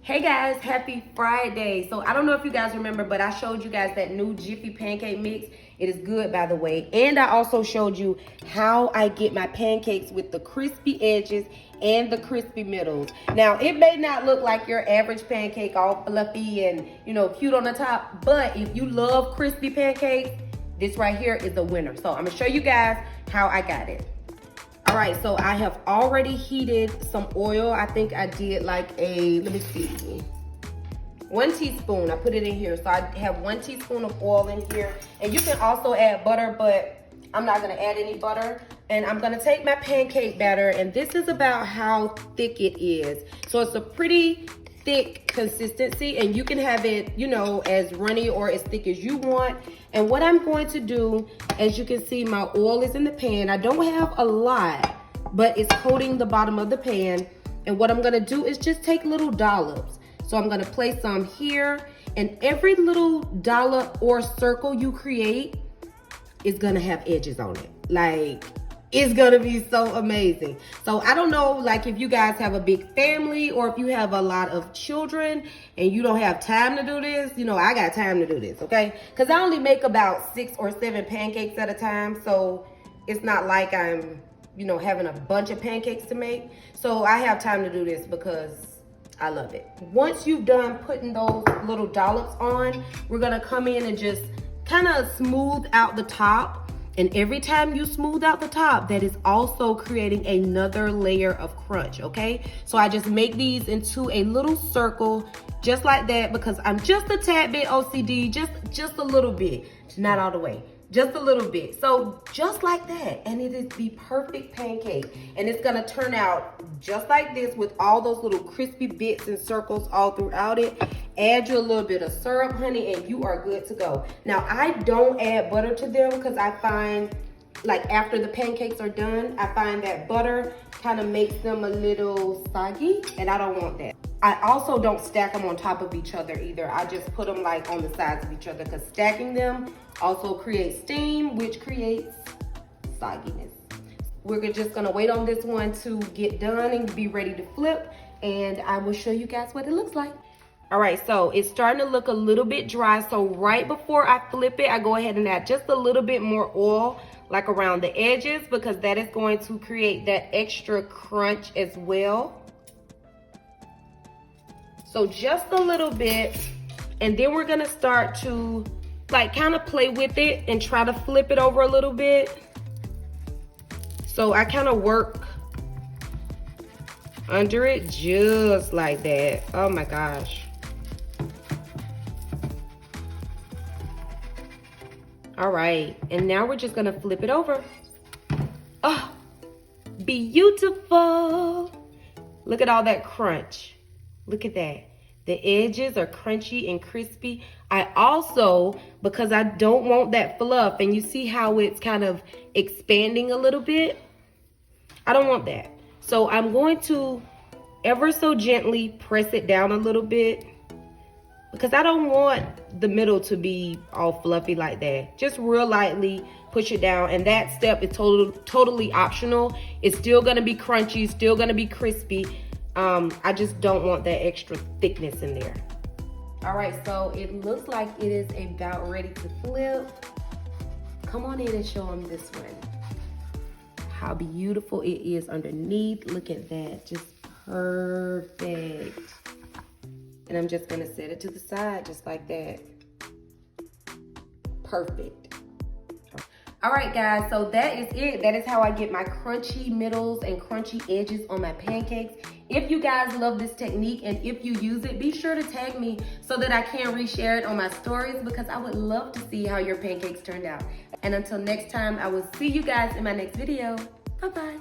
Hey guys, happy Friday. So I don't know if you guys remember, but I showed you guys that new Jiffy pancake mix. It is good, by the way. And I also showed you how I get my pancakes with the crispy edges and the crispy middles. Now, it may not look like your average pancake, all fluffy and, cute on the top, but if you love crispy pancakes, this right here is a winner. So I'm gonna show you guys how I got it. All right, so I have already heated some oil. I think I did like let me see, 1 teaspoon. I put it in here. So I have 1 teaspoon of oil in here. And you can also add butter, but I'm not gonna add any butter. And I'm gonna take my pancake batter, and this is about how thick it is. So it's a pretty thick consistency, and you can have it, as runny or as thick as you want. And what I'm going to do, as you can see, my oil is in the pan. I don't have a lot, but it's coating the bottom of the pan. And what I'm gonna do is just take little dollops. So I'm gonna place some here, and every little dollop or circle you create is gonna have edges on it. Like, it's gonna be so amazing. So I don't know, like, if you guys have a big family or if you have a lot of children and you don't have time to do this, I got time to do this, okay? Because I only make about 6 or 7 pancakes at a time. So it's not like I'm, having a bunch of pancakes to make. So I have time to do this because I love it. Once you've done putting those little dollops on, we're gonna come in and just kind of smooth out the top. And every time you smooth out the top, that is also creating another layer of crunch, okay? So I just make these into a little circle, just like that, because I'm just a tad bit OCD, just a little bit, not all the way, just a little bit. So just like that, and it is the perfect pancake. And it's gonna turn out just like this with all those little crispy bits and circles all throughout it. Add you a little bit of syrup, honey, and you are good to go. Now, I don't add butter to them because I find, like, after the pancakes are done, I find that butter kind of makes them a little soggy, and I don't want that. I also don't stack them on top of each other either. I just put them like on the sides of each other, because stacking them also creates steam, which creates sogginess. We're just gonna wait on this one to get done and be ready to flip, and I will show you guys what it looks like. All right, so it's starting to look a little bit dry. So right before I flip it, I go ahead and add just a little bit more oil, like around the edges, because that is going to create that extra crunch as well. So just a little bit, and then we're gonna start to like kind of play with it and try to flip it over a little bit. So I kind of work under it just like that. Oh my gosh. All right, and now we're just gonna flip it over. Oh, beautiful. Look at all that crunch. Look at that. The edges are crunchy and crispy. I also, because I don't want that fluff, and you see how it's kind of expanding a little bit, I don't want that. So I'm going to ever so gently press it down a little bit, because I don't want the middle to be all fluffy like that. Just real lightly push it down, and that step is totally optional. It's still gonna be crunchy, still gonna be crispy. I just don't want that extra thickness in there. All right, so it looks like it is about ready to flip. Come on in and show them this one. How beautiful it is underneath. Look at that, just perfect. And I'm just gonna set it to the side just like that. Perfect. All right, guys, so that is it. That is how I get my crunchy middles and crunchy edges on my pancakes. If you guys love this technique and if you use it, be sure to tag me so that I can reshare it on my stories, because I would love to see how your pancakes turned out. And until next time, I will see you guys in my next video. Bye-bye.